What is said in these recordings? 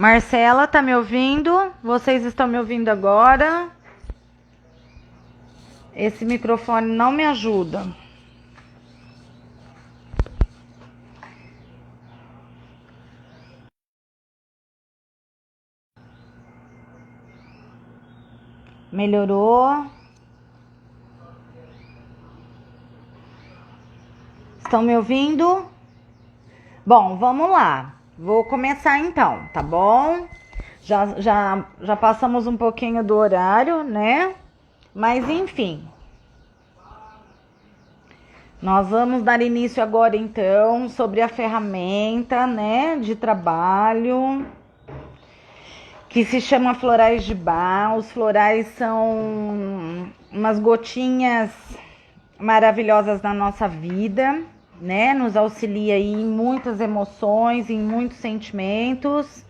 Marcela, tá me ouvindo? Vocês estão me ouvindo agora? Esse microfone não me ajuda. Melhorou? Estão me ouvindo? Bom, vamos lá. Vou começar então, tá bom? Já passamos um pouquinho do horário, né? Mas enfim. Nós vamos dar início agora então sobre a ferramenta, né, de trabalho que se chama Florais de Bach. Os florais são umas gotinhas maravilhosas na nossa vida, né? Nos auxilia aí em muitas emoções, em muitos sentimentos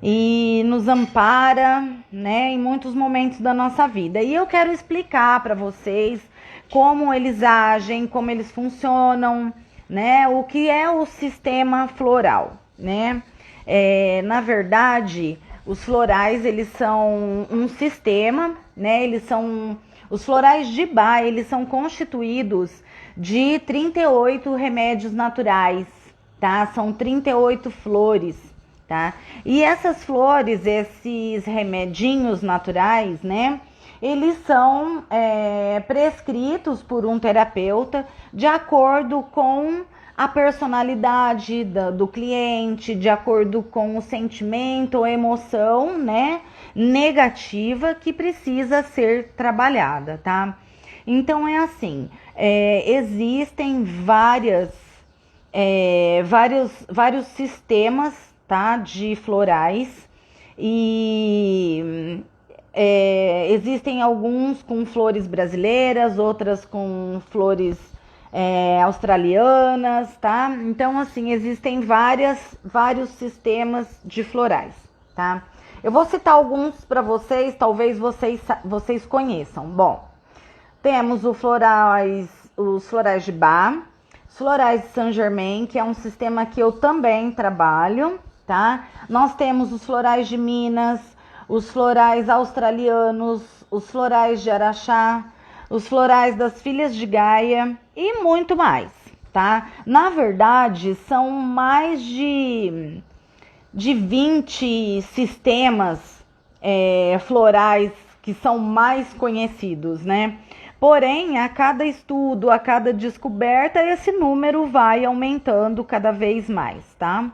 e nos ampara, né, em muitos momentos da nossa vida. E eu quero explicar para vocês como eles agem, como eles funcionam, né? O que é o sistema floral, né? Na verdade, os florais, eles são um sistema, né? Os florais de Bach, eles são constituídos de 38 remédios naturais, tá? São 38 flores, tá? E essas flores, esses remedinhos naturais, né? Eles são prescritos por um terapeuta de acordo com a personalidade do cliente, de acordo com o sentimento ou emoção, né, negativa que precisa ser trabalhada, tá? Então é assim, existem vários sistemas, tá, de florais e existem alguns com flores brasileiras, outras com flores australianas, tá? Então, assim, existem vários sistemas de florais, tá? Eu vou citar alguns para vocês, talvez vocês conheçam. Bom, temos os florais de Bach, os florais de Saint-Germain, que é um sistema que eu também trabalho, tá? Nós temos os florais de Minas, os florais australianos, os florais de Araxá, os florais das Filhas de Gaia e muito mais, tá? Na verdade, são mais de 20 sistemas florais que são mais conhecidos, né? Porém, a cada estudo, a cada descoberta, esse número vai aumentando cada vez mais, tá?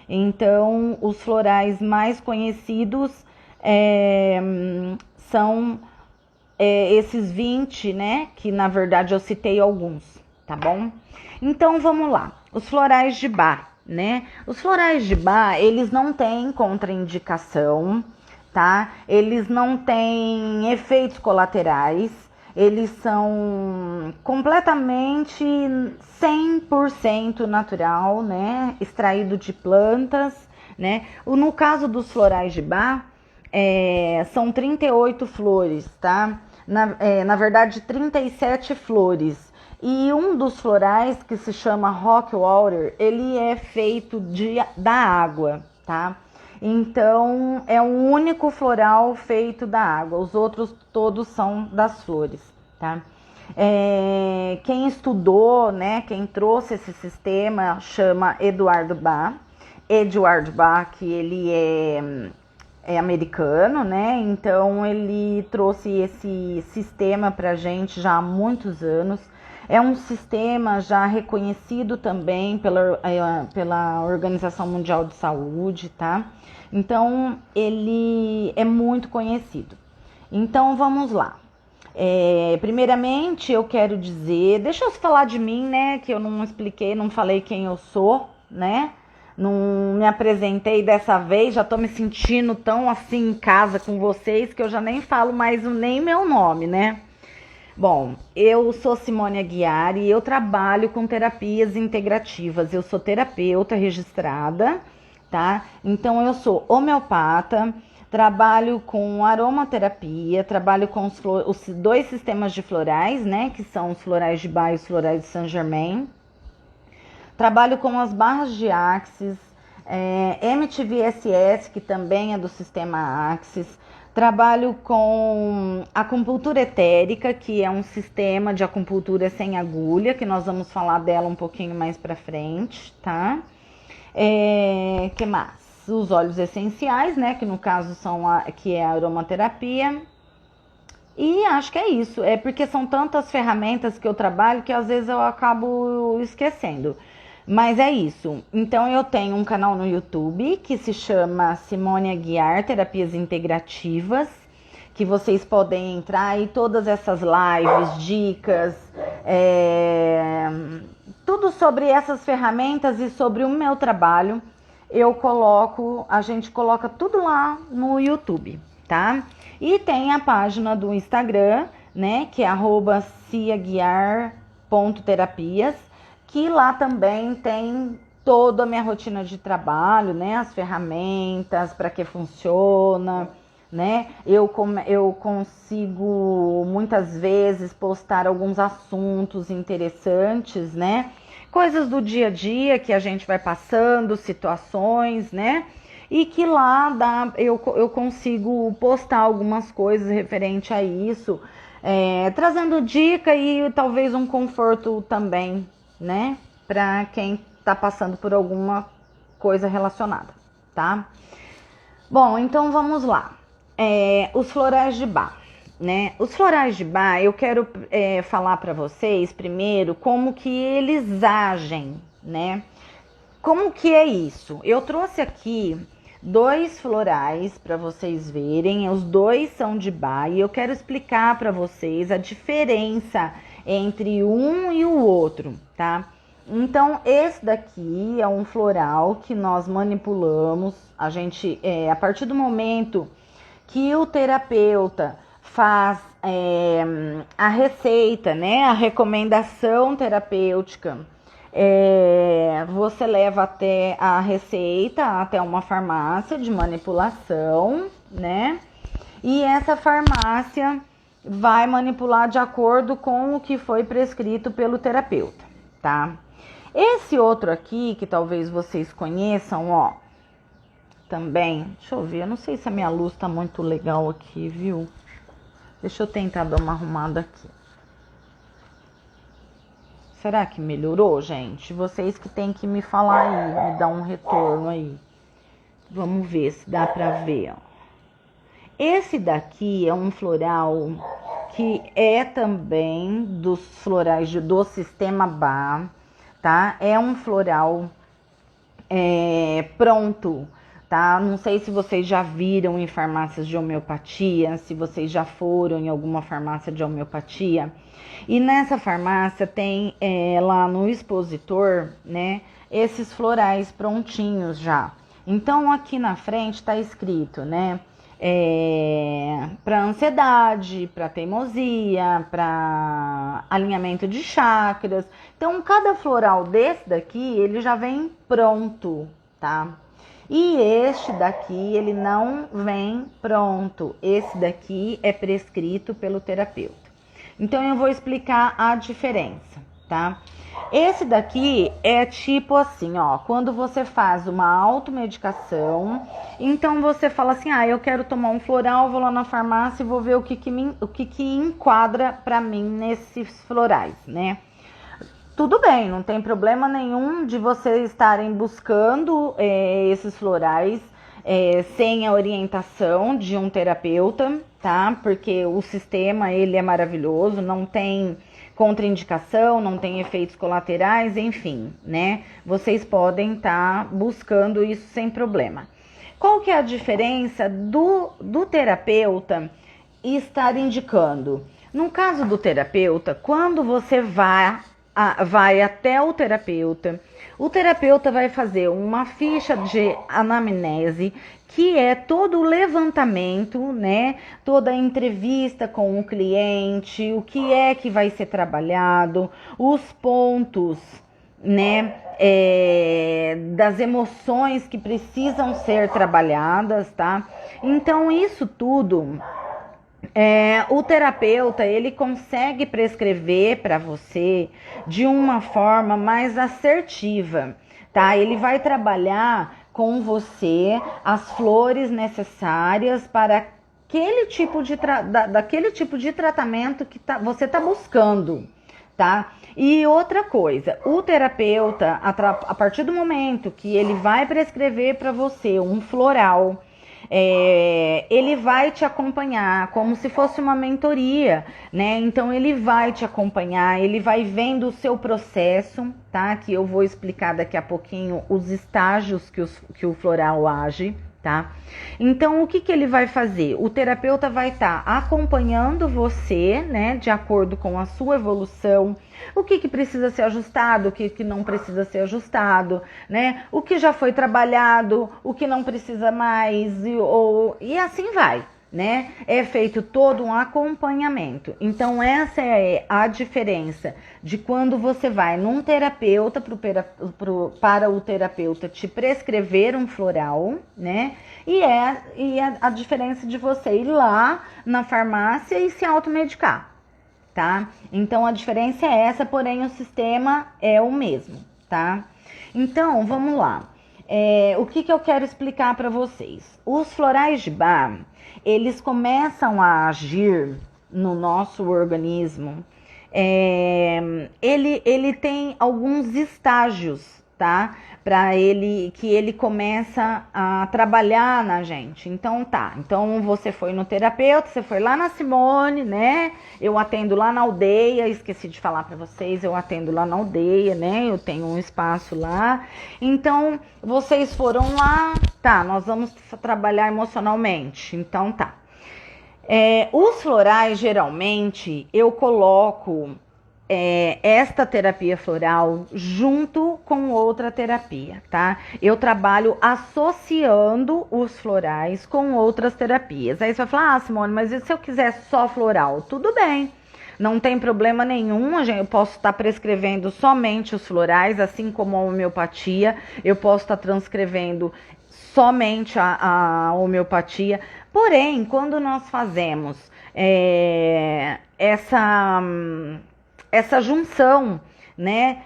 Então, os florais mais conhecidos são esses 20, né? Que na verdade eu citei alguns, tá bom? Então vamos lá. Os florais de Bach, né? Os florais de Bach, eles não têm contraindicação, tá? Eles não têm efeitos colaterais. Eles são completamente 100% natural, né? Extraído de plantas, né? No caso dos florais de Bach, são 38 flores, tá? Na verdade, 37 flores. E um dos florais, que se chama Rock Water, ele é feito da água, tá? Então, é um único floral feito da água. Os outros todos são das flores, tá? Quem estudou, né? Quem trouxe esse sistema chama Eduardo Bach. Eduardo Bach, que ele é americano, né? Então ele trouxe esse sistema pra gente já há muitos anos. É um sistema já reconhecido também pela Organização Mundial de Saúde, tá? Então ele é muito conhecido. Então vamos lá. Primeiramente eu quero dizer, deixa eu falar de mim, né? Que eu não expliquei, não falei quem eu sou, né? Não me apresentei dessa vez, já tô me sentindo tão assim em casa com vocês que eu já nem falo mais nem meu nome, né? Bom, eu sou Simone Aguiar e eu trabalho com terapias integrativas. Eu sou terapeuta registrada, tá? Então eu sou homeopata, trabalho com aromaterapia, trabalho com os dois sistemas de florais, né? Que são os florais de Bach e os florais de Saint-Germain. Trabalho com as barras de Axis, MTVSS, que também é do sistema Axis. Trabalho com acupuntura etérica, que é um sistema de acupuntura sem agulha, que nós vamos falar dela um pouquinho mais pra frente, tá? Que mais? Os óleos essenciais, né? Que no caso que é a aromaterapia. E acho que é isso. É porque são tantas ferramentas que eu trabalho que às vezes eu acabo esquecendo. Mas é isso. Então eu tenho um canal no YouTube que se chama Simone Aguiar Terapias Integrativas, que vocês podem entrar e todas essas lives, dicas, tudo sobre essas ferramentas e sobre o meu trabalho, a gente coloca tudo lá no YouTube, tá? E tem a página do Instagram, né, que é @ciaguiar.terapias, que lá também tem toda a minha rotina de trabalho, né, as ferramentas, para que funciona, né? Eu consigo muitas vezes postar alguns assuntos interessantes, né? Coisas do dia a dia que a gente vai passando, situações, né? E que lá eu consigo postar algumas coisas referente a isso, trazendo dica e talvez um conforto também, né? Para quem tá passando por alguma coisa relacionada, tá? Bom, então vamos lá. Os florais de Bach, né? Os florais de Bach, eu quero falar para vocês primeiro como que eles agem, né? Como que é isso? Eu trouxe aqui 2 florais para vocês verem, os 2 são de Bach e eu quero explicar para vocês a diferença entre um e o outro, tá? Então, esse daqui é um floral que nós manipulamos, a partir do momento que o terapeuta faz a receita, né, a recomendação terapêutica, você leva até a receita, até uma farmácia de manipulação, né, e essa farmácia vai manipular de acordo com o que foi prescrito pelo terapeuta, tá? Esse outro aqui, que talvez vocês conheçam, ó, também, deixa eu ver, eu não sei se a minha luz tá muito legal aqui, viu? Deixa eu tentar dar uma arrumada aqui. Será que melhorou, gente? Vocês que tem que me falar aí, me dar um retorno aí. Vamos ver se dá pra ver, ó. Esse daqui é um floral que é também dos florais do sistema Bach, tá? É um floral pronto, tá? Não sei se vocês já viram em farmácias de homeopatia, se vocês já foram em alguma farmácia de homeopatia. E nessa farmácia tem lá no expositor, né, esses florais prontinhos já. Então aqui na frente tá escrito, né, para ansiedade, para teimosia, para alinhamento de chakras. Então cada floral desse daqui, ele já vem pronto, tá? E este daqui, ele não vem pronto. Esse daqui é prescrito pelo terapeuta. Então eu vou explicar a diferença, tá? Esse daqui é tipo assim, ó, quando você faz uma automedicação, então você fala assim, eu quero tomar um floral, vou lá na farmácia e vou ver o que enquadra pra mim nesses florais, né? Tudo bem, não tem problema nenhum de vocês estarem buscando esses florais sem a orientação de um terapeuta, tá? Porque o sistema, ele é maravilhoso, não tem contraindicação, não tem efeitos colaterais, enfim, né? Vocês podem estar buscando isso sem problema. Qual que é a diferença do terapeuta estar indicando? No caso do terapeuta, quando você vai até o terapeuta vai fazer uma ficha de anamnese, que é todo o levantamento, né? Toda a entrevista com o cliente, o que é que vai ser trabalhado, os pontos, né? Das emoções que precisam ser trabalhadas, tá? Então, isso tudo... o terapeuta, ele consegue prescrever para você de uma forma mais assertiva, tá? Ele vai trabalhar com você as flores necessárias para daquele tipo de tratamento que você está buscando, tá? E outra coisa, o terapeuta, a partir do momento que ele vai prescrever para você um floral, ele vai te acompanhar como se fosse uma mentoria, né? Então ele vai te acompanhar, ele vai vendo o seu processo, tá? Que eu vou explicar daqui a pouquinho os estágios que o floral age, tá? Então o que ele vai fazer? O terapeuta vai estar acompanhando você, né? De acordo com a sua evolução, o que precisa ser ajustado, o que não precisa ser ajustado, né? O que já foi trabalhado, o que não precisa mais, e assim vai, né? É feito todo um acompanhamento. Então, essa é a diferença de quando você vai num terapeuta para o terapeuta te prescrever um floral, né? E a diferença de você ir lá na farmácia e se automedicar. Tá? Então a diferença é essa, porém o sistema é o mesmo, tá? Então vamos lá. O que eu quero explicar para vocês? Os florais de Bach, eles começam a agir no nosso organismo. Ele tem alguns estágios, tá? Que ele começa a trabalhar na gente. Então então você foi no terapeuta, você foi lá na Simone, né? Eu atendo lá na aldeia, esqueci de falar para vocês, eu atendo lá na aldeia, né? Eu tenho um espaço lá. Então vocês foram lá, tá? Nós vamos trabalhar emocionalmente. Então tá. Os florais, geralmente, eu coloco esta terapia floral junto com outra terapia, tá? Eu trabalho associando os florais com outras terapias. Aí você vai falar, Simone, mas e se eu quiser só floral? Tudo bem, não tem problema nenhum, eu posso estar prescrevendo somente os florais, assim como a homeopatia, eu posso estar transcrevendo somente a homeopatia. Porém, quando nós fazemos essa junção, né?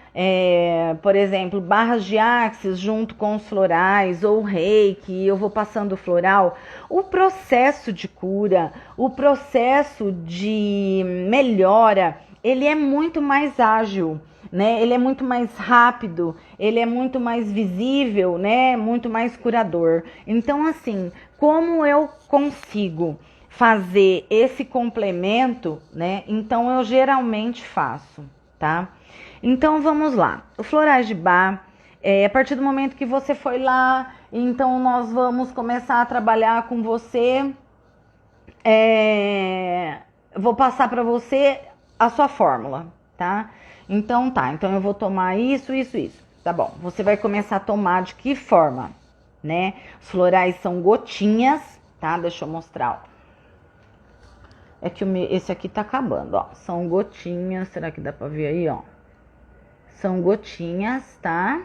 Por exemplo, barras de axis junto com os florais ou reiki, eu vou passando o floral. O processo de cura, o processo de melhora, ele é muito mais ágil, né? Ele é muito mais rápido, ele é muito mais visível, né? Muito mais curador. Então, assim, como eu consigo fazer esse complemento, né? Então eu geralmente faço, tá? Então vamos lá. O florais de Bach, a partir do momento que você foi lá, então nós vamos começar a trabalhar com você. Vou passar para você a sua fórmula, tá? Então então eu vou tomar isso. Tá bom, você vai começar a tomar de que forma, né? Os florais são gotinhas, tá? Deixa eu mostrar, ó. Esse aqui tá acabando, ó. São gotinhas, será que dá pra ver aí, ó? São gotinhas, tá?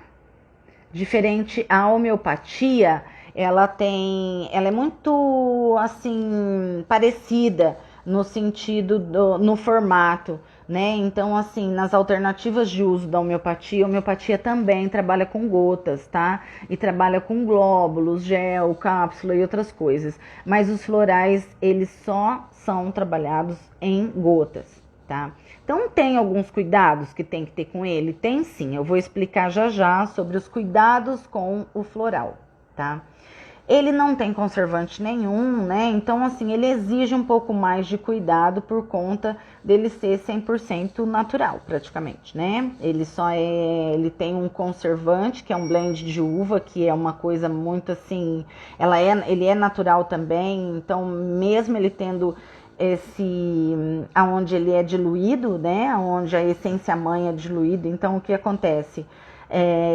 Diferente a homeopatia, ela é muito, assim, parecida no sentido no formato, né? Então, assim, nas alternativas de uso da homeopatia, a homeopatia também trabalha com gotas, tá? E trabalha com glóbulos, gel, cápsula e outras coisas. Mas os florais, eles só são trabalhados em gotas, tá? Então, tem alguns cuidados que tem que ter com ele? Tem sim, eu vou explicar já sobre os cuidados com o floral, tá? Ele não tem conservante nenhum, né? Então, assim, ele exige um pouco mais de cuidado por conta dele ser 100% natural, praticamente, né? Ele tem um conservante, que é um blend de uva, que é uma coisa muito assim, ele é natural também, então mesmo ele tendo aonde ele é diluído, né? Aonde a essência mãe é diluída, então o que acontece?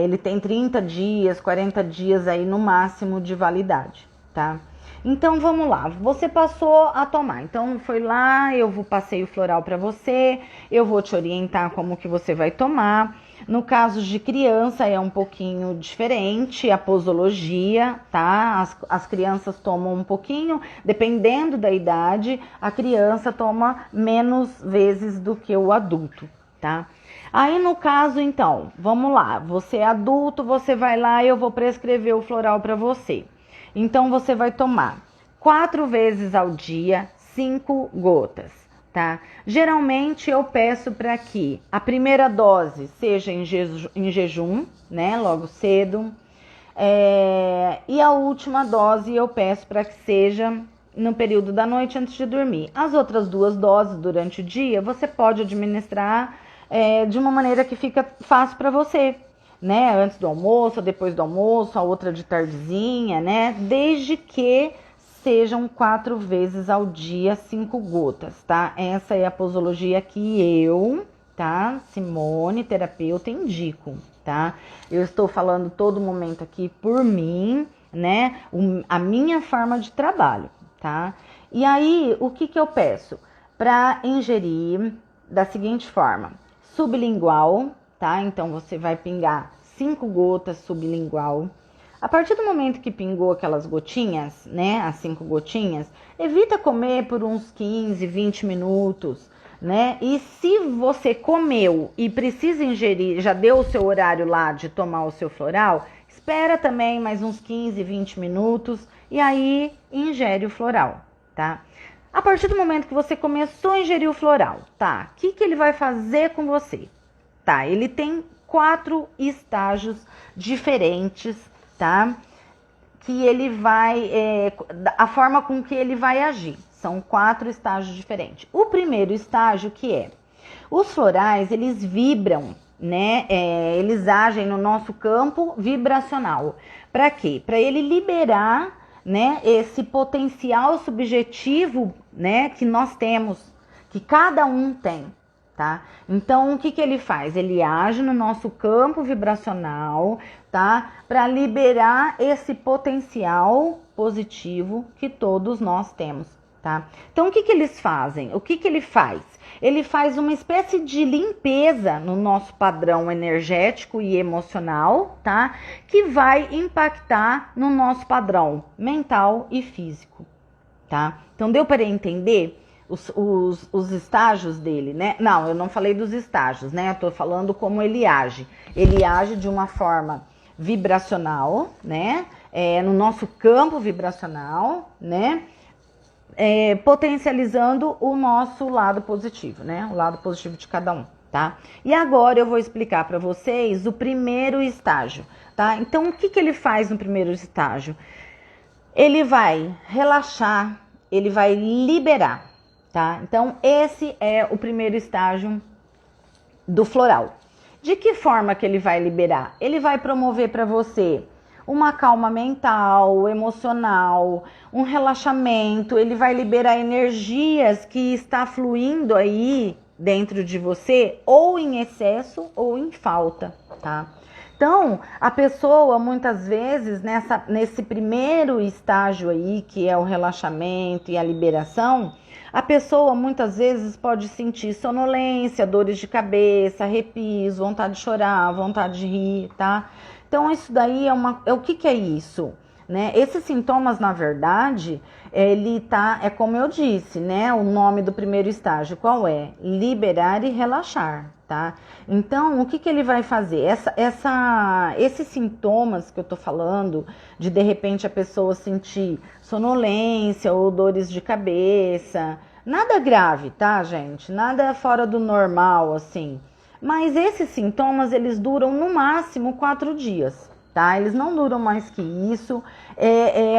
Ele tem 30 dias, 40 dias aí no máximo de validade, tá? Então vamos lá, você passou a tomar, então foi lá, passei o floral para você, eu vou te orientar como que você vai tomar. No caso de criança é um pouquinho diferente a posologia, tá? As crianças tomam um pouquinho, dependendo da idade, a criança toma menos vezes do que o adulto, tá? Aí no caso, então, vamos lá, você é adulto, você vai lá e eu vou prescrever o floral para você. Então você vai tomar 4 vezes ao dia, 5 gotas, tá? Geralmente eu peço para que a primeira dose seja em jejum, né, logo cedo, e a última dose eu peço para que seja no período da noite antes de dormir. As outras 2 doses durante o dia você pode administrar de uma maneira que fica fácil para você, né? Antes do almoço, ou depois do almoço, a outra de tardezinha, né? Desde que sejam 4 vezes ao dia, 5 gotas, tá? Essa é a posologia que eu, tá? Simone, terapeuta, indico, tá? Eu estou falando todo momento aqui por mim, né? A minha forma de trabalho, tá? E aí, o que eu peço? Para ingerir da seguinte forma: sublingual, tá? Então, você vai pingar 5 gotas sublingual. A partir do momento que pingou aquelas gotinhas, né? As 5 gotinhas, evita comer por uns 15, 20 minutos, né? E se você comeu e precisa ingerir, já deu o seu horário lá de tomar o seu floral, espera também mais uns 15, 20 minutos e aí ingere o floral, tá? A partir do momento que você começou a ingerir o floral, tá? O que ele vai fazer com você? Tá, ele tem 4 estágios diferentes, tá? Que ele vai, a forma com que ele vai agir. São 4 estágios diferentes. O primeiro estágio que é, os florais, eles vibram, né? Eles agem no nosso campo vibracional. Para quê? Para ele liberar, né, esse potencial subjetivo, né, que nós temos, que cada um tem, tá? Então, o que ele faz? Ele age no nosso campo vibracional, tá? Para liberar esse potencial positivo que todos nós temos, tá? Então, o que eles fazem? O que ele faz? Ele faz uma espécie de limpeza no nosso padrão energético e emocional, tá? Que vai impactar no nosso padrão mental e físico, tá? Então, deu para entender os estágios dele, né? Não, eu não falei dos estágios, né? Eu tô falando como ele age. Ele age de uma forma vibracional, né? No nosso campo vibracional, né? Potencializando o nosso lado positivo, né? O lado positivo de cada um, tá? E agora eu vou explicar para vocês o primeiro estágio, tá? Então, o que ele faz no primeiro estágio? Ele vai relaxar, ele vai liberar, tá? Então, esse é o primeiro estágio do floral. De que forma que ele vai liberar? Ele vai promover para você uma calma mental, emocional, um relaxamento, ele vai liberar energias que está fluindo aí dentro de você, ou em excesso ou em falta, tá? Então, a pessoa muitas vezes nesse primeiro estágio aí, que é o relaxamento e a liberação, a pessoa muitas vezes pode sentir sonolência, dores de cabeça, arrepios, vontade de chorar, vontade de rir, tá? Então, isso daí o que é isso? Né? Esses sintomas, na verdade, é como eu disse, né? O nome do primeiro estágio, qual é? Liberar e relaxar, tá? Então, o que ele vai fazer? Esses sintomas que eu tô falando, de repente a pessoa sentir sonolência ou dores de cabeça, nada grave, tá, gente? Nada fora do normal, assim. Mas esses sintomas, eles duram no máximo 4 dias, tá? Eles não duram mais que isso.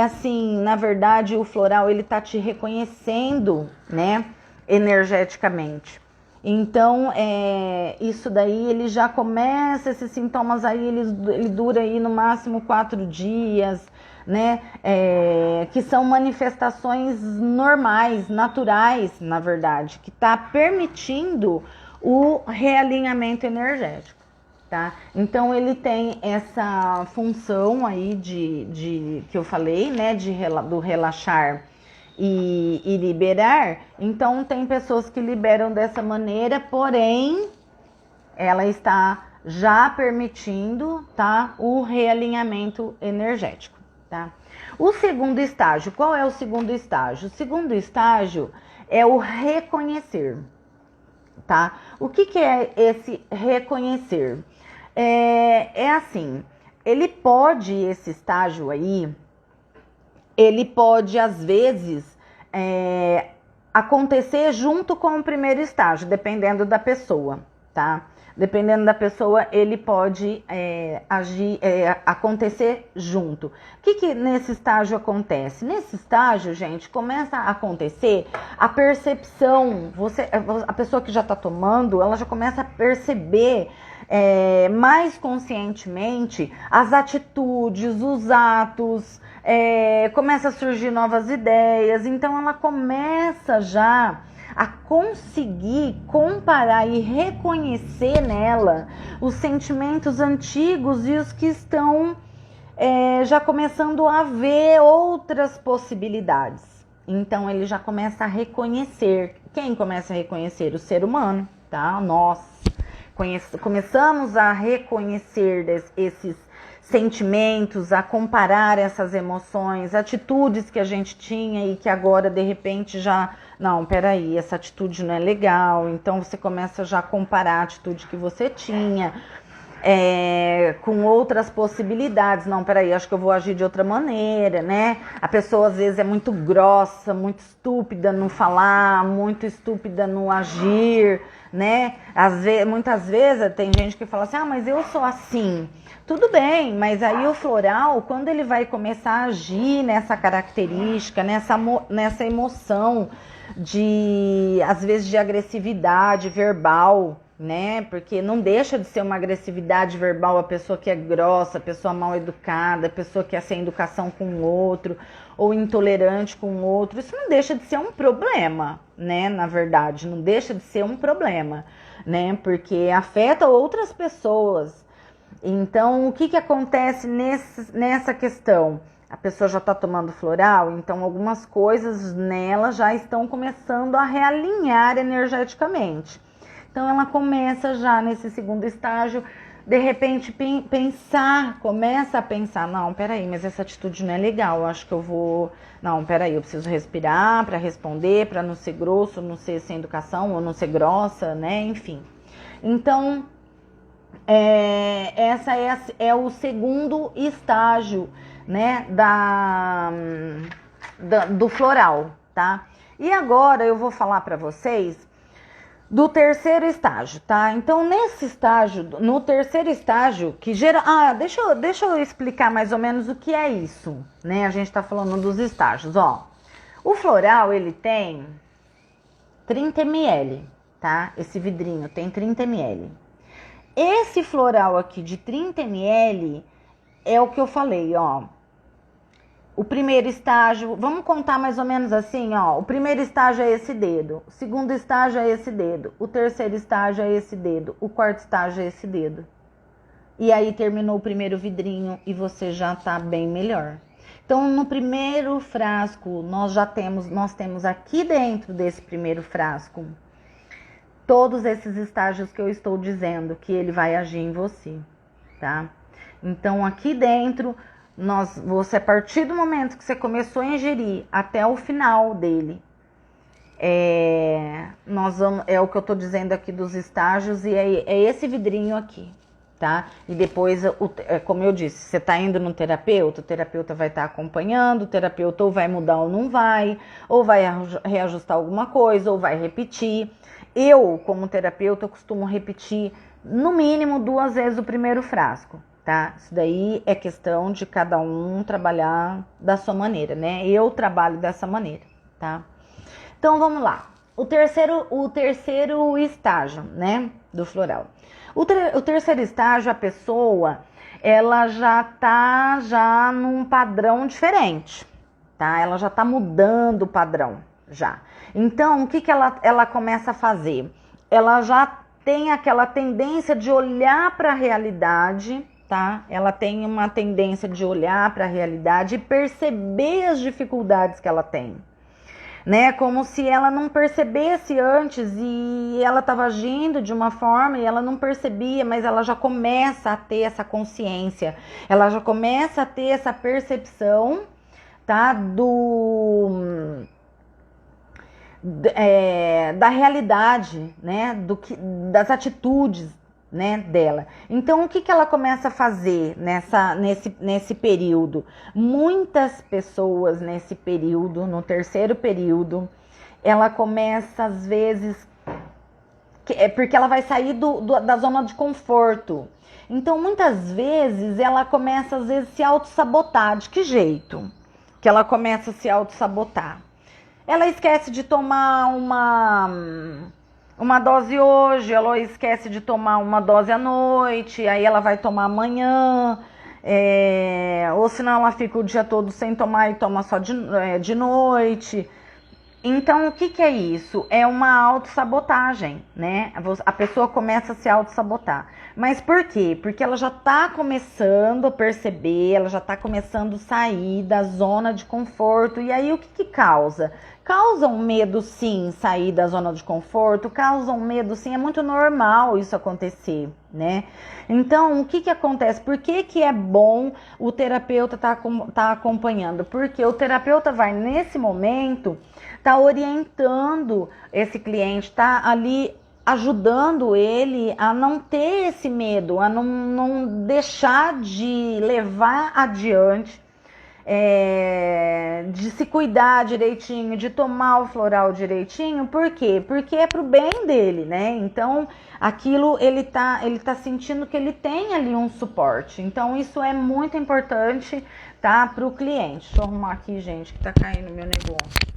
Assim, na verdade, o floral, ele tá te reconhecendo, né, energeticamente. Então, isso daí, ele já começa, esses sintomas aí, ele dura aí no máximo 4 dias, né? Que são manifestações normais, naturais, na verdade, que tá permitindo o realinhamento energético, tá? Então, ele tem essa função aí que eu falei, né? Do relaxar e liberar. Então, tem pessoas que liberam dessa maneira, porém, ela está já permitindo, tá? O realinhamento energético, tá? O segundo estágio, qual é o segundo estágio? O segundo estágio é o reconhecer. tá? O que que é esse reconhecer? Assim, esse estágio aí, ele pode, às vezes, acontecer junto com o primeiro estágio, dependendo da pessoa, tá? Dependendo da pessoa, ele pode acontecer junto. O que nesse estágio acontece? Nesse estágio, gente, começa a acontecer a percepção. A pessoa que já está tomando, ela já começa a perceber mais conscientemente as atitudes, os atos, começa a surgir novas ideias. Então, ela começa já a conseguir comparar e reconhecer nela os sentimentos antigos e os que estão já começando a ver outras possibilidades. Então, ele já começa a reconhecer. Quem começa a reconhecer? O ser humano, tá? Nós começamos a reconhecer esses sentimentos, a comparar essas emoções, atitudes que a gente tinha e que agora de repente já, não, peraí, essa atitude não é legal. Então você começa já a comparar a atitude que você tinha com outras possibilidades. Não, peraí, acho que eu vou agir de outra maneira, né? A pessoa às vezes é muito grossa, muito estúpida no falar, muito estúpida no agir, né? Muitas vezes tem gente que fala assim, mas eu sou assim. Tudo bem, mas aí o floral, quando ele vai começar a agir nessa característica, nessa emoção às vezes de agressividade verbal, né? Porque não deixa de ser uma agressividade verbal a pessoa que é grossa, a pessoa mal educada, a pessoa que é sem educação com o outro, ou intolerante com o outro. Isso não deixa de ser um problema, né? Na verdade, não deixa de ser um problema, né? Porque afeta outras pessoas. Então, o que acontece nessa questão? A pessoa já está tomando floral, então algumas coisas nela já estão começando a realinhar energeticamente. Então, ela começa já nesse segundo estágio, de repente, começa a pensar, não, peraí, mas essa atitude não é legal, eu acho que eu vou... Não, peraí, eu preciso respirar para responder, para não ser grosso, não ser sem educação, ou não ser grossa, né, enfim. Então... essa é o segundo estágio, né, do floral, tá? E agora eu vou falar para vocês do terceiro estágio, tá? Então, no terceiro estágio, que gera... deixa eu explicar mais ou menos o que é isso, né? A gente tá falando dos estágios, ó. O floral, ele tem 30 ml, tá? Esse vidrinho tem 30 ml. Esse floral aqui de 30 ml é o que eu falei, ó. O primeiro estágio, vamos contar mais ou menos assim, ó. O primeiro estágio é esse dedo, o segundo estágio é esse dedo, o terceiro estágio é esse dedo, o quarto estágio é esse dedo. E aí terminou o primeiro vidrinho e você já tá bem melhor. Então, no primeiro frasco, nós temos aqui dentro desse primeiro frasco todos esses estágios que eu estou dizendo que ele vai agir em você, tá? Então, aqui dentro, você, a partir do momento que você começou a ingerir até o final dele, é o que eu tô dizendo aqui dos estágios, e é esse vidrinho aqui, tá? E depois, como eu disse, você tá indo no terapeuta, o terapeuta vai estar acompanhando, o terapeuta ou vai mudar ou não vai, ou vai reajustar alguma coisa, ou vai repetir. Eu, como terapeuta, costumo repetir no mínimo 2 vezes o primeiro frasco, tá? Isso daí é questão de cada um trabalhar da sua maneira, né? Eu trabalho dessa maneira, tá? Então, vamos lá. O terceiro estágio, né, do floral. O terceiro estágio, a pessoa, ela já tá num padrão diferente, tá? Ela já tá mudando o padrão, já. Então, o que ela começa a fazer? Ela já tem aquela tendência de olhar para a realidade, tá? Ela tem uma tendência de olhar para a realidade e perceber as dificuldades que ela tem, né? Como se ela não percebesse antes e ela estava agindo de uma forma e ela não percebia, mas ela já começa a ter essa consciência, ela já começa a ter essa percepção, tá? da realidade, né, das atitudes, né, dela. Então, o que ela começa a fazer nesse período? Muitas pessoas nesse período, no terceiro período, ela começa às vezes, porque ela vai sair da zona de conforto. Então, muitas vezes, ela começa às vezes se auto-sabotar. De que jeito que ela começa a se auto-sabotar? Ela esquece de tomar uma dose hoje, ela esquece de tomar uma dose à noite, aí ela vai tomar amanhã, ou senão ela fica o dia todo sem tomar e toma só de noite. Então, o que é isso? É uma autossabotagem, né? A pessoa começa a se autossabotar. Mas por quê? Porque ela já está começando a perceber, ela já está começando a sair da zona de conforto. E aí, o que causa? Causa um medo, sim, sair da zona de conforto, causa um medo, sim, é muito normal isso acontecer, né? Então, o que acontece? Por que é bom o terapeuta tá acompanhando? Porque o terapeuta vai, nesse momento, tá orientando esse cliente, tá ali ajudando ele a não ter esse medo, a não deixar de levar adiante, de se cuidar direitinho, de tomar o floral direitinho. Por quê? Porque é pro bem dele, né? Então, aquilo ele tá sentindo que ele tem ali um suporte. Então, isso é muito importante, tá? Pro cliente. Deixa eu arrumar aqui, gente, que tá caindo meu negócio.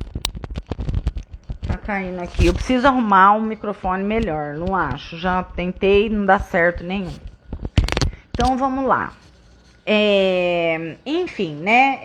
Tá caindo aqui. Eu preciso arrumar um microfone melhor, não acho. Já tentei, não dá certo nenhum. Então, vamos lá. Enfim, né?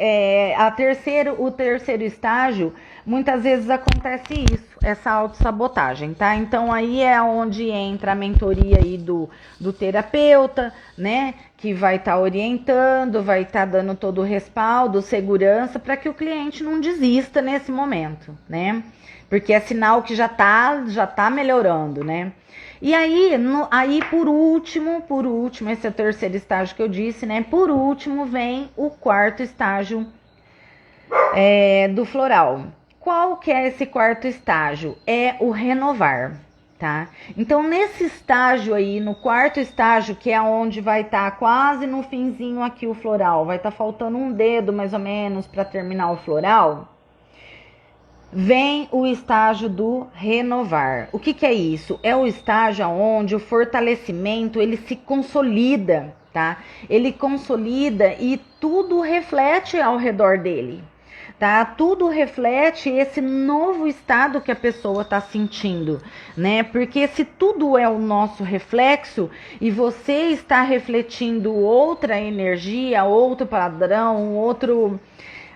O terceiro estágio, muitas vezes acontece isso, essa autossabotagem, tá? Então, aí é onde entra a mentoria aí do terapeuta, né? Que vai estar orientando, vai estar dando todo o respaldo, segurança, para que o cliente não desista nesse momento, né? Porque é sinal que já tá melhorando, né? E aí, por último, esse é o terceiro estágio que eu disse, né? Por último, vem o quarto estágio do floral. Qual que é esse quarto estágio? É o renovar, tá? Então, nesse estágio aí, no quarto estágio, que é onde vai estar quase no finzinho aqui o floral, vai estar faltando um dedo mais ou menos para terminar o floral, vem o estágio do renovar. O que é isso? É o estágio onde o fortalecimento ele se consolida, tá? Ele consolida e tudo reflete ao redor dele, tá? Tudo reflete esse novo estado que a pessoa está sentindo, né? Porque se tudo é o nosso reflexo e você está refletindo outra energia, outro padrão,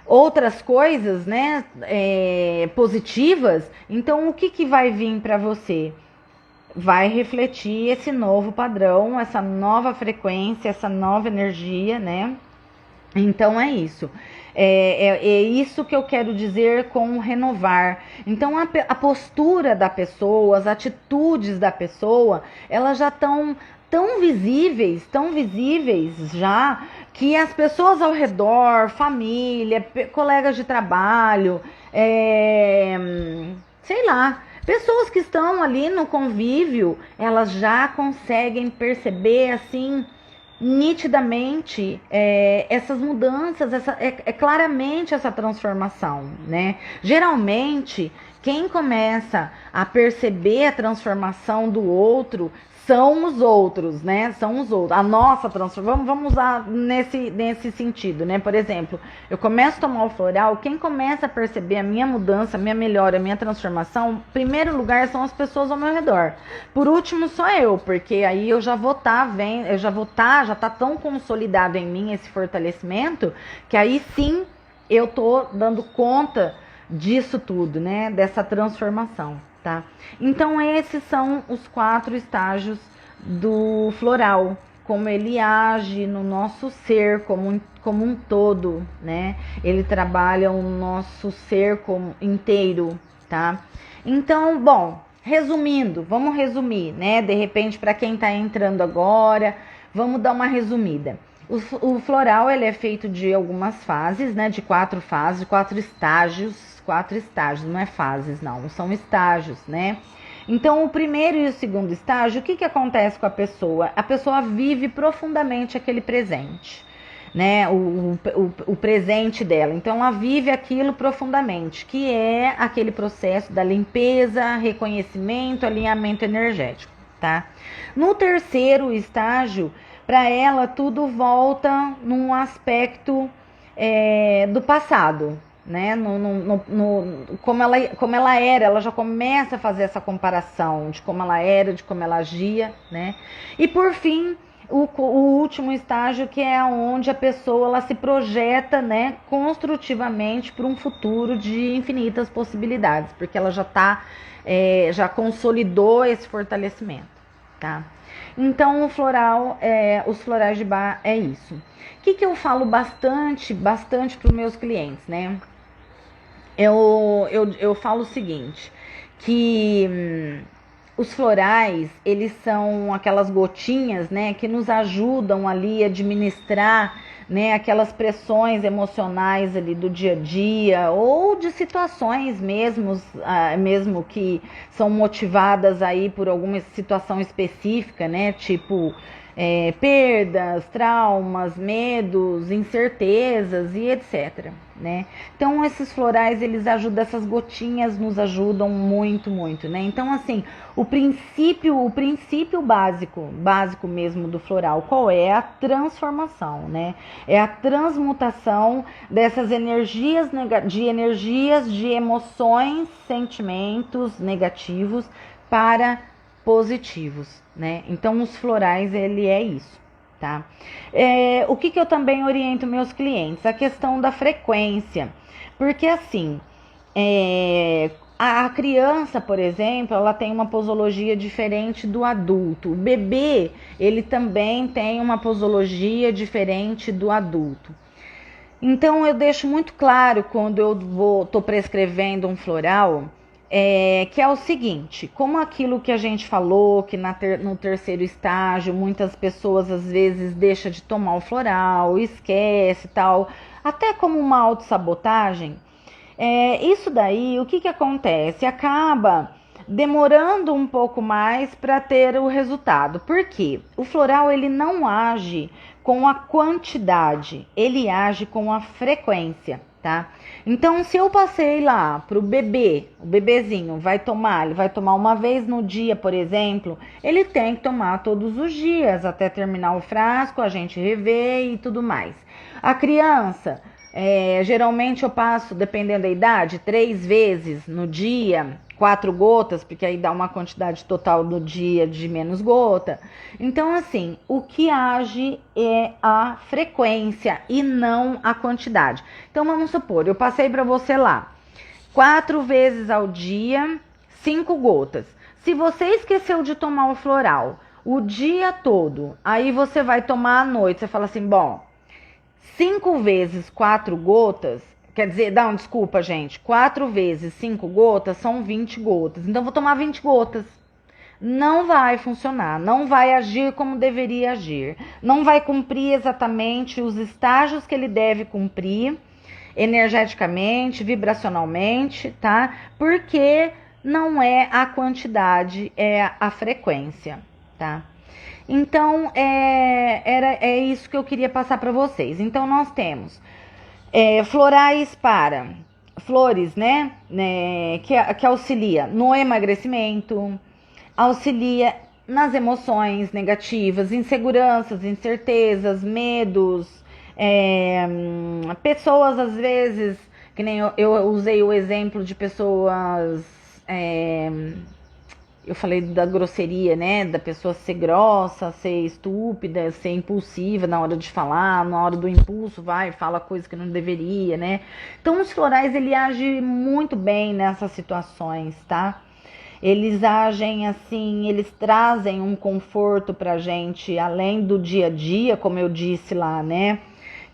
outras coisas, né, positivas, então o que vai vir para você? Vai refletir esse novo padrão, essa nova frequência, essa nova energia, né? Então é isso. É isso que eu quero dizer com renovar. Então a postura da pessoa, as atitudes da pessoa, elas já estão tão visíveis já, que as pessoas ao redor, família, colegas de trabalho, sei lá, pessoas que estão ali no convívio, elas já conseguem perceber assim nitidamente essas mudanças, claramente essa transformação, né? Geralmente, quem começa a perceber a transformação do outro são os outros, né? São os outros. A nossa transformação, vamos usar nesse sentido, né? Por exemplo, eu começo a tomar o floral, quem começa a perceber a minha mudança, a minha melhora, a minha transformação, em primeiro lugar são as pessoas ao meu redor. Por último, sou eu, porque aí eu já vou estar vendo, já tá tão consolidado em mim esse fortalecimento, que aí sim eu tô dando conta disso tudo, né? Dessa transformação. Tá? Então, esses são os 4 estágios do floral, como ele age no nosso ser como um todo, né? Ele trabalha o nosso ser como inteiro, tá? Então, bom, resumindo, vamos resumir, né? De repente, para quem tá entrando agora, vamos dar uma resumida. O floral, ele é feito de algumas fases, né? De 4 fases, 4 estágios. 4 estágios, não é fases, não. São estágios, né? Então, o primeiro e o segundo estágio, o que acontece com a pessoa? A pessoa vive profundamente aquele presente, né? O presente dela. Então, ela vive aquilo profundamente, que é aquele processo da limpeza, reconhecimento, alinhamento energético, tá? No terceiro estágio, para ela tudo volta num aspecto do passado, né? Como ela era, ela já começa a fazer essa comparação de como ela era, de como ela agia, né? E por fim, o último estágio, que é onde a pessoa ela se projeta, né, construtivamente para um futuro de infinitas possibilidades, porque ela já consolidou esse fortalecimento, tá? Então, os florais de bar é isso. O que eu falo bastante para os meus clientes, né? Eu falo o seguinte, que os florais, eles são aquelas gotinhas, né, que nos ajudam ali a administrar, né, aquelas pressões emocionais ali do dia a dia, ou de situações mesmo que são motivadas aí por alguma situação específica, né, tipo perdas, traumas, medos, incertezas e etc, né? Então esses florais, eles ajudam, essas gotinhas nos ajudam muito, muito, né? Então assim, o princípio básico mesmo do floral, qual é? A transformação, né? É a transmutação dessas energias de emoções, sentimentos negativos para positivos, né? Então os florais, ele é isso, tá? O que eu também oriento meus clientes? A questão da frequência, porque assim, a criança, por exemplo, ela tem uma posologia diferente do adulto. O bebê, ele também tem uma posologia diferente do adulto. Então eu deixo muito claro quando eu tô prescrevendo um floral, que é o seguinte, como aquilo que a gente falou, que no terceiro estágio, muitas pessoas às vezes deixam de tomar o floral, esquece e tal, até como uma autossabotagem, isso daí, o que acontece? Acaba demorando um pouco mais para ter o resultado. Por quê? O floral, ele não age com a quantidade, ele age com a frequência, tá? Então, se eu passei lá pro bebê, o bebezinho ele vai tomar uma vez no dia, por exemplo, ele tem que tomar todos os dias até terminar o frasco, a gente rever e tudo mais. A criança, geralmente eu passo, dependendo da idade, 3 vezes no dia, 4 gotas, porque aí dá uma quantidade total no dia de menos gota. Então, assim, o que age é a frequência e não a quantidade. Então, vamos supor, eu passei para você lá 4 vezes ao dia, 5 gotas. Se você esqueceu de tomar o floral o dia todo, aí você vai tomar à noite, você fala assim, bom, 5 vezes 4 gotas, quer dizer, desculpa, gente, 4 vezes 5 gotas são 20 gotas. Então, vou tomar 20 gotas. Não vai funcionar, não vai agir como deveria agir. Não vai cumprir exatamente os estágios que ele deve cumprir, energeticamente, vibracionalmente, tá? Porque não é a quantidade, é a frequência, tá? Então, é isso que eu queria passar para vocês. Então, nós temos florais para flores, né? Que auxilia no emagrecimento, auxilia nas emoções negativas, inseguranças, incertezas, medos, pessoas às vezes, que nem eu usei o exemplo de pessoas, eu falei da grosseria, né? Da pessoa ser grossa, ser estúpida, ser impulsiva na hora de falar, na hora do impulso, fala coisa que não deveria, né? Então, os florais, ele age muito bem nessas situações, tá? Eles agem assim, eles trazem um conforto pra gente, além do dia a dia, como eu disse lá, né?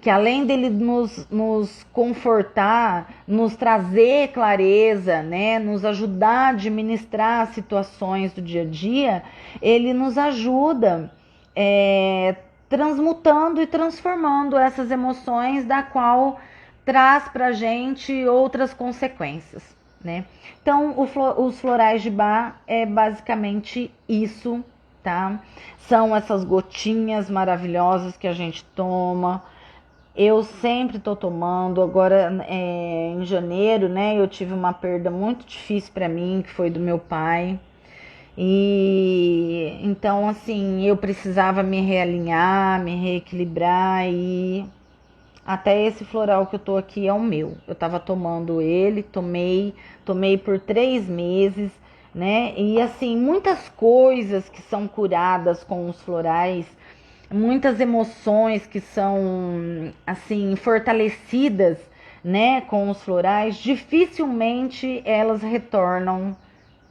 Que além dele nos confortar, nos trazer clareza, né, nos ajudar a administrar as situações do dia a dia, ele nos ajuda transmutando e transformando essas emoções, da qual traz pra gente outras consequências, né? Então, os florais de Bach é basicamente isso, tá? São essas gotinhas maravilhosas que a gente toma. Eu sempre tô tomando. Agora, em janeiro, né, eu tive uma perda muito difícil para mim, que foi do meu pai. E então, assim, eu precisava me realinhar, me reequilibrar, e até esse floral que eu tô aqui é o meu. Eu tava tomando ele, tomei por 3 meses, né? E assim, muitas coisas que são curadas com os florais, muitas emoções que são assim fortalecidas, né, com os florais, dificilmente elas retornam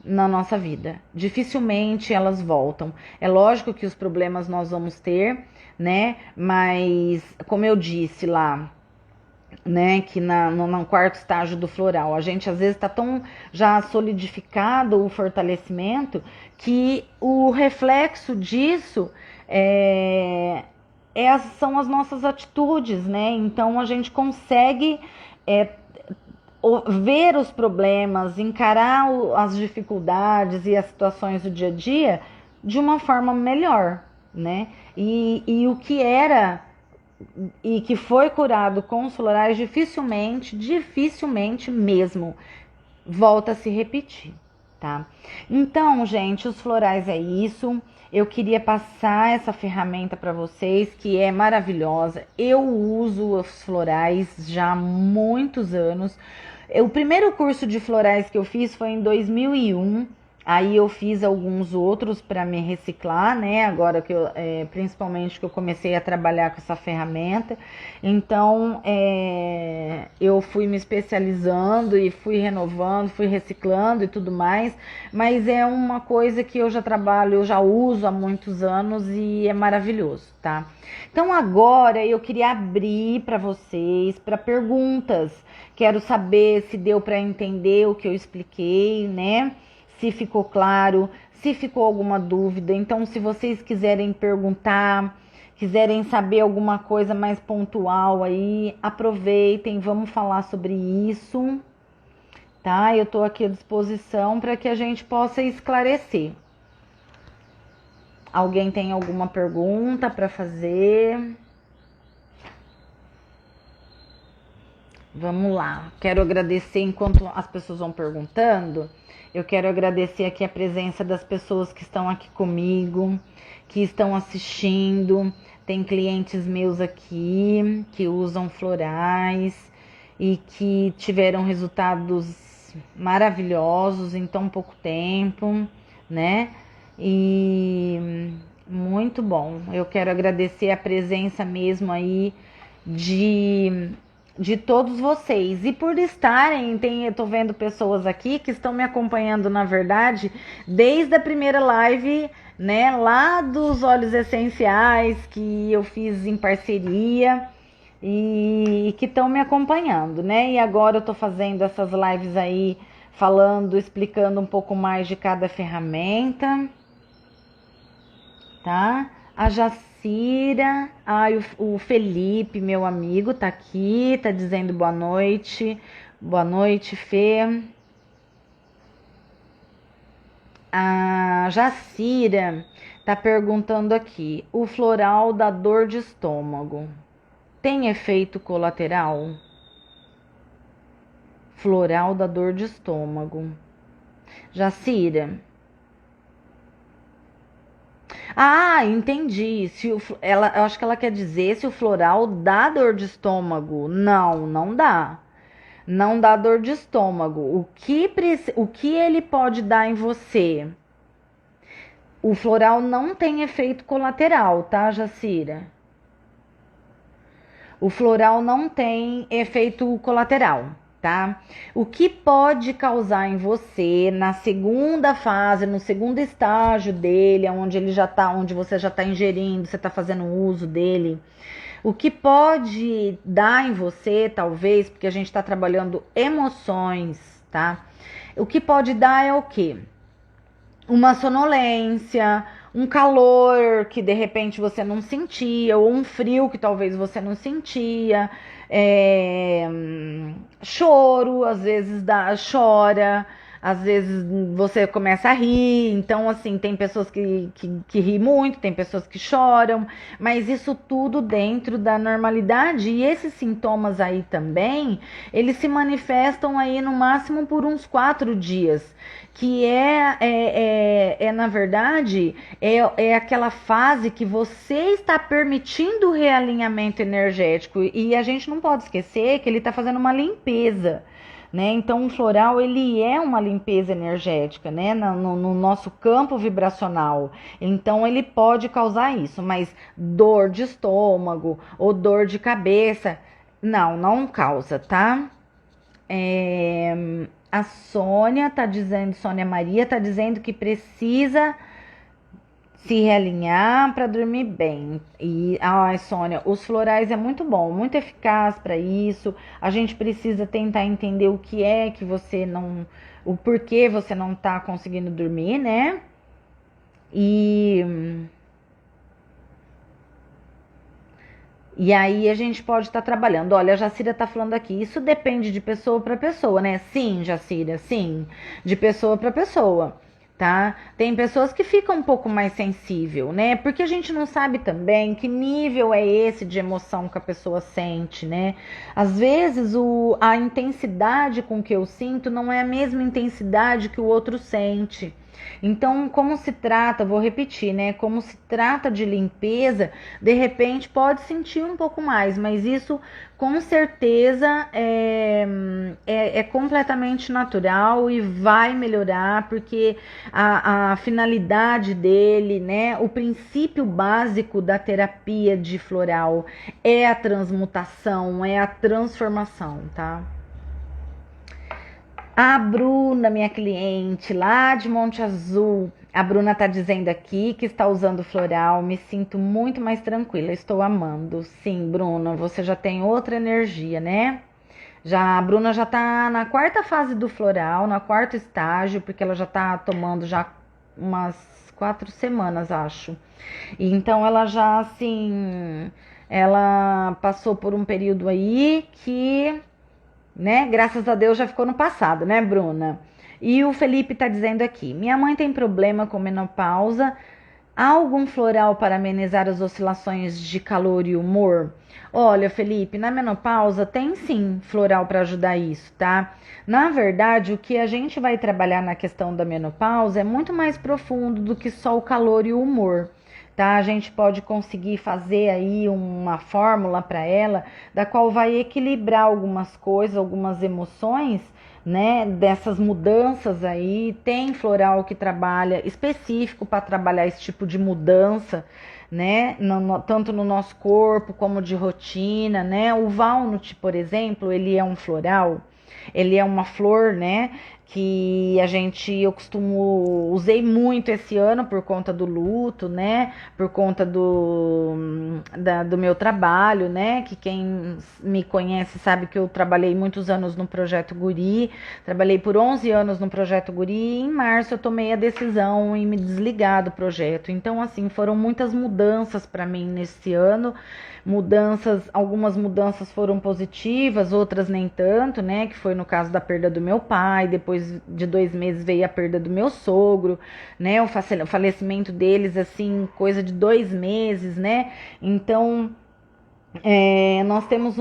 na nossa vida. Dificilmente elas voltam. É lógico que os problemas nós vamos ter, né? Mas, como eu disse lá, né, que no quarto estágio do floral, a gente às vezes está tão já solidificado o fortalecimento, que o reflexo disso são as nossas atitudes, né? Então a gente consegue ver os problemas, encarar as dificuldades e as situações do dia a dia de uma forma melhor, né? E o que era e que foi curado com os florais, dificilmente mesmo volta a se repetir, tá? Então, gente, os florais é isso. Eu queria passar essa ferramenta para vocês, que é maravilhosa. Eu uso os florais já há muitos anos. O primeiro curso de florais que eu fiz foi em 2001. Aí eu fiz alguns outros para me reciclar, né? Agora que eu, principalmente que eu comecei a trabalhar com essa ferramenta. Então, eu fui me especializando e fui renovando, fui reciclando e tudo mais. Mas é uma coisa que eu já trabalho, eu já uso há muitos anos e é maravilhoso, tá? Então agora eu queria abrir para vocês, para perguntas. Quero saber se deu para entender o que eu expliquei, né? Se ficou claro, se ficou alguma dúvida. Então, se vocês quiserem perguntar, quiserem saber alguma coisa mais pontual aí, aproveitem, vamos falar sobre isso, tá? Eu tô aqui à disposição para que a gente possa esclarecer. Alguém tem alguma pergunta para fazer? Vamos lá. Quero agradecer, enquanto as pessoas vão perguntando, eu quero agradecer aqui a presença das pessoas que estão aqui comigo, que estão assistindo. Tem clientes meus aqui que usam florais e que tiveram resultados maravilhosos em tão pouco tempo, né? E muito bom. Eu quero agradecer a presença mesmo aí de todos vocês. E por estarem, eu tô vendo pessoas aqui que estão me acompanhando, na verdade, desde a primeira live, né, lá dos óleos essenciais que eu fiz em parceria e que estão me acompanhando, né? E agora eu tô fazendo essas lives aí, falando, explicando um pouco mais de cada ferramenta, tá? A Jacira, o Felipe, meu amigo, tá aqui, tá dizendo boa noite. Boa noite, Fê. A Jacira tá perguntando aqui: o floral da dor de estômago tem efeito colateral? Floral da dor de estômago. Jacira. Ah, entendi. Eu acho que ela quer dizer se o floral dá dor de estômago. Não, não dá. Não dá dor de estômago. O que ele pode dar em você? O floral não tem efeito colateral, tá, Jacira? O floral não tem efeito colateral, tá? O que pode causar em você na segunda fase, no segundo estágio dele, onde ele já tá, onde você já tá ingerindo, você tá fazendo uso dele, o que pode dar em você, talvez, porque a gente tá trabalhando emoções, tá? O que pode dar é o quê? Uma sonolência, um calor que de repente você não sentia, ou um frio que talvez você não sentia, choro, às vezes chora, às vezes você começa a rir. Então, assim, tem pessoas que riem muito, tem pessoas que choram, mas isso tudo dentro da normalidade. E esses sintomas aí também, eles se manifestam aí no máximo por uns 4 dias, que na verdade, é aquela fase que você está permitindo o realinhamento energético. E a gente não pode esquecer que ele está fazendo uma limpeza, né? Então, o floral, ele é uma limpeza energética, né? No nosso campo vibracional. Então, ele pode causar isso, mas dor de estômago ou dor de cabeça, não causa, tá? A Sônia tá dizendo, Sônia Maria tá dizendo que precisa se realinhar para dormir bem. E, ai, Sônia, os florais é muito bom, muito eficaz para isso. A gente precisa tentar entender o que é que você não, o porquê você não tá conseguindo dormir, né? E aí a gente pode estar trabalhando. Olha, a Jacira tá falando aqui, isso depende de pessoa para pessoa, né? Sim, Jacira, sim, de pessoa para pessoa, tá? Tem pessoas que ficam um pouco mais sensível, né? Porque a gente não sabe também que nível é esse de emoção que a pessoa sente, né? Às vezes a intensidade com que eu sinto não é a mesma intensidade que o outro sente. Então, como se trata, vou repetir, né? Como se trata de limpeza, de repente pode sentir um pouco mais, mas isso com certeza é completamente natural e vai melhorar, porque a finalidade dele, né? O princípio básico da terapia de floral é a transmutação, é a transformação, tá? A Bruna, minha cliente lá de Monte Azul, a Bruna tá dizendo aqui que está usando floral, me sinto muito mais tranquila, estou amando. Sim, Bruna, você já tem outra energia, né? A Bruna já tá na 4ª fase do floral, na 4º estágio, porque ela já tá tomando já umas 4 semanas, acho. E então ela já, assim, ela passou por um período aí que, né? Graças a Deus já ficou no passado, né, Bruna? E o Felipe tá dizendo aqui: minha mãe tem problema com menopausa. Há algum floral para amenizar as oscilações de calor e humor? Olha, Felipe, na menopausa tem sim floral para ajudar isso, tá? Na verdade, o que a gente vai trabalhar na questão da menopausa é muito mais profundo do que só o calor e o humor. Tá? A gente pode conseguir fazer aí uma fórmula para ela, da qual vai equilibrar algumas coisas, algumas emoções, né? Dessas mudanças aí. Tem floral que trabalha específico para trabalhar esse tipo de mudança, né? Tanto no nosso corpo como de rotina, né? O walnut, por exemplo, ele é um floral. Ele é uma flor, né? Que eu usei muito esse ano por conta do luto, né? Por conta do meu trabalho, né? Que quem me conhece sabe que eu trabalhei muitos anos no Projeto Guri, trabalhei por 11 anos no Projeto Guri e em março eu tomei a decisão em me desligar do projeto. Então, assim, foram muitas mudanças para mim nesse ano. Algumas mudanças foram positivas, outras nem tanto, né? Que foi no caso da perda do meu pai, depois de 2 meses veio a perda do meu sogro, né? O falecimento deles, assim, coisa de 2 meses, né? Então, nós temos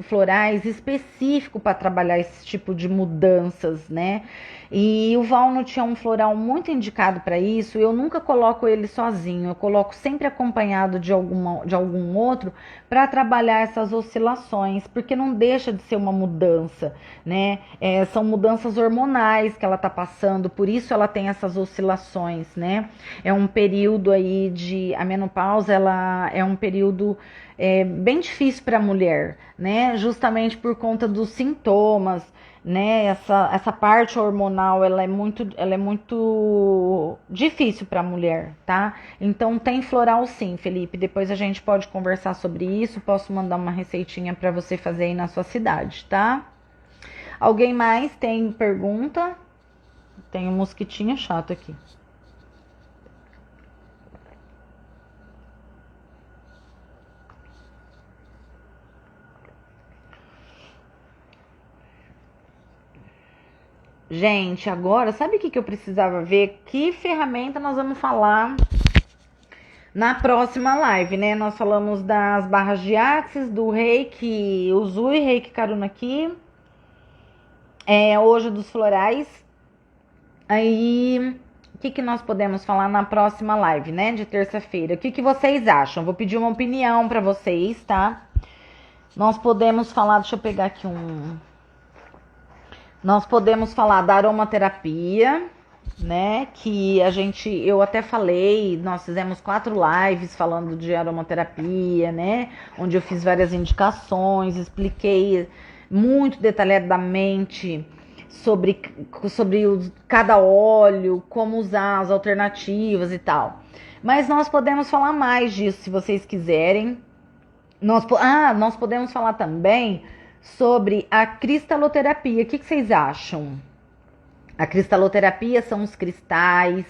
florais específico para trabalhar esse tipo de mudanças, né? E o walnut é um floral muito indicado para isso. Eu nunca coloco ele sozinho, eu coloco sempre acompanhado de algum outro para trabalhar essas oscilações, porque não deixa de ser uma mudança, né? São mudanças hormonais que ela tá passando, por isso ela tem essas oscilações, né? É um período aí a menopausa, ela é um período bem difícil para a mulher, né? Justamente por conta dos sintomas, né? Essa parte hormonal, ela é muito difícil para a mulher, tá? Então tem floral sim, Felipe. Depois a gente pode conversar sobre isso. Posso mandar uma receitinha para você fazer aí na sua cidade, tá? Alguém mais tem pergunta? Tem um mosquitinho chato aqui. Gente, agora, sabe o que eu precisava ver? Que ferramenta nós vamos falar na próxima live, né? Nós falamos das barras de Axis, do Reiki Usui, Reiki Karuna aqui. Hoje dos florais. Aí, o que nós podemos falar na próxima live, né? De terça-feira. O que vocês acham? Vou pedir uma opinião pra vocês, tá? Nós podemos falar, deixa eu pegar aqui Nós podemos falar da aromaterapia, né? Que eu até falei, nós fizemos 4 lives falando de aromaterapia, né? Onde eu fiz várias indicações, expliquei muito detalhadamente sobre cada óleo, como usar as alternativas e tal. Mas nós podemos falar mais disso se vocês quiserem. Nós podemos falar também sobre a cristaloterapia. O que vocês acham? A cristaloterapia são os cristais,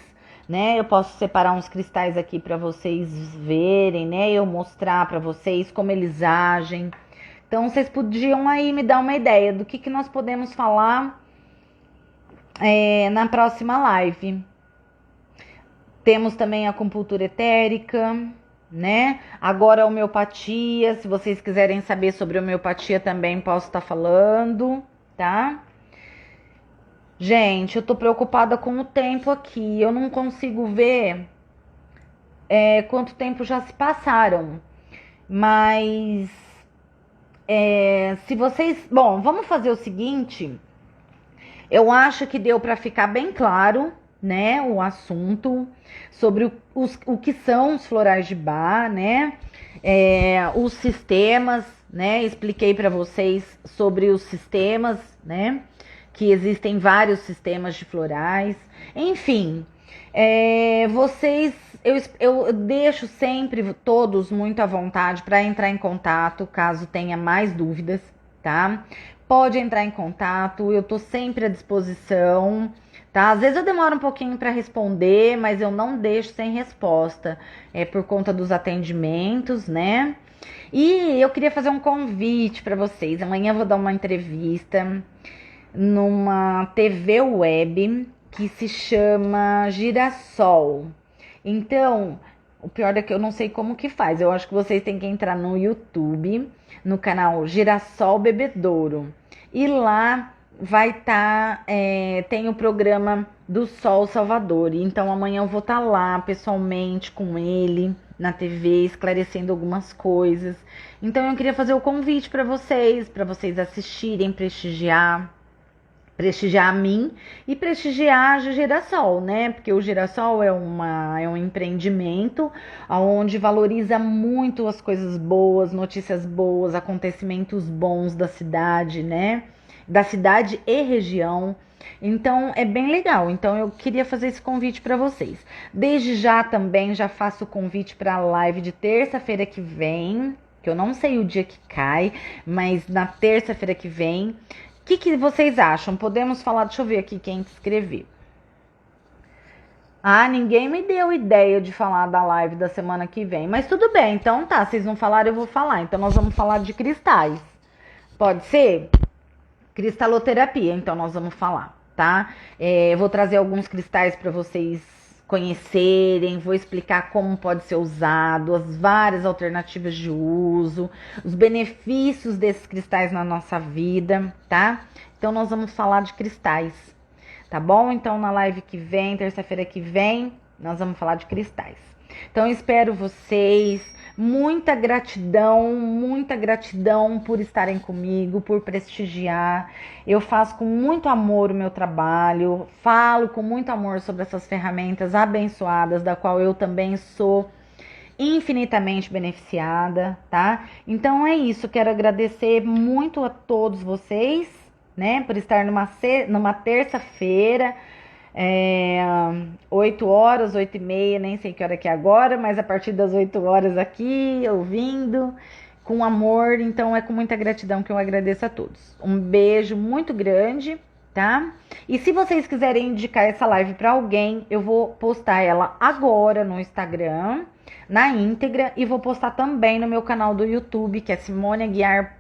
né? Eu posso separar uns cristais aqui para vocês verem, né? Eu mostrar para vocês como eles agem. Então, vocês podiam aí me dar uma ideia do que nós podemos falar na próxima live. Temos também a acupuntura etérica, né? Agora a homeopatia, se vocês quiserem saber sobre homeopatia também posso estar falando, tá? Gente, eu tô preocupada com o tempo aqui, eu não consigo ver quanto tempo já se passaram, mas se vocês... Bom, vamos fazer o seguinte, eu acho que deu para ficar bem claro, né, o assunto sobre o que são os florais de Bach, né, os sistemas, né, expliquei para vocês sobre os sistemas, né, que existem vários sistemas de florais, enfim, eu deixo sempre todos muito à vontade para entrar em contato, caso tenha mais dúvidas, tá? Pode entrar em contato, eu tô sempre à disposição, tá? Às vezes eu demoro um pouquinho para responder, mas eu não deixo sem resposta, por conta dos atendimentos, né? E eu queria fazer um convite para vocês. Amanhã eu vou dar uma entrevista numa TV web que se chama Girassol. Então, o pior é que eu não sei como que faz. Eu acho que vocês têm que entrar no YouTube, no canal Girassol Bebedouro. E lá vai estar, tem o programa do Sol Salvador. Então amanhã eu vou estar lá pessoalmente com ele na TV, esclarecendo algumas coisas. Então eu queria fazer o convite para vocês assistirem, prestigiar a mim e prestigiar a Girassol, né? Porque o Girassol é um empreendimento onde valoriza muito as coisas boas, notícias boas, acontecimentos bons da cidade, né? Da cidade e região. Então é bem legal. Então eu queria fazer esse convite para vocês. Desde já também já faço o convite para a live de terça-feira que vem, que eu não sei o dia que cai, mas na terça-feira que vem. O que vocês acham? Podemos falar, deixa eu ver aqui quem escreveu. Ninguém me deu ideia de falar da live da semana que vem, mas tudo bem, então tá, vocês não falaram, eu vou falar. Então nós vamos falar de cristais. Pode ser? Cristaloterapia, então nós vamos falar, tá? Eu vou trazer alguns cristais para vocês conhecerem, vou explicar como pode ser usado, as várias alternativas de uso, os benefícios desses cristais na nossa vida, tá? Então nós vamos falar de cristais, tá bom? Então na live que vem, terça-feira que vem, nós vamos falar de cristais. Então eu espero vocês, muita gratidão por estarem comigo, por prestigiar. Eu faço com muito amor o meu trabalho, falo com muito amor sobre essas ferramentas abençoadas, da qual eu também sou infinitamente beneficiada, tá? Então é isso, quero agradecer muito a todos vocês, né, por estar numa terça-feira, 8 horas, 8h30, nem sei que hora que é agora, mas a partir das 8 horas aqui, ouvindo, com amor. Então é com muita gratidão que eu agradeço a todos. Um beijo muito grande, tá? E se vocês quiserem indicar essa live para alguém, eu vou postar ela agora no Instagram, na íntegra, e vou postar também no meu canal do YouTube, que é Simone Aguiar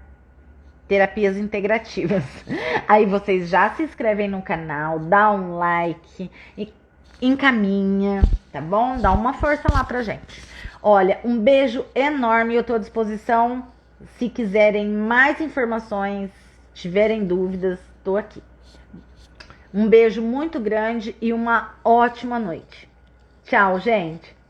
terapias integrativas. Aí vocês já se inscrevem no canal, dá um like e encaminha, tá bom? Dá uma força lá pra gente. Olha, um beijo enorme, eu tô à disposição. Se quiserem mais informações, tiverem dúvidas, tô aqui. Um beijo muito grande e uma ótima noite. Tchau, gente!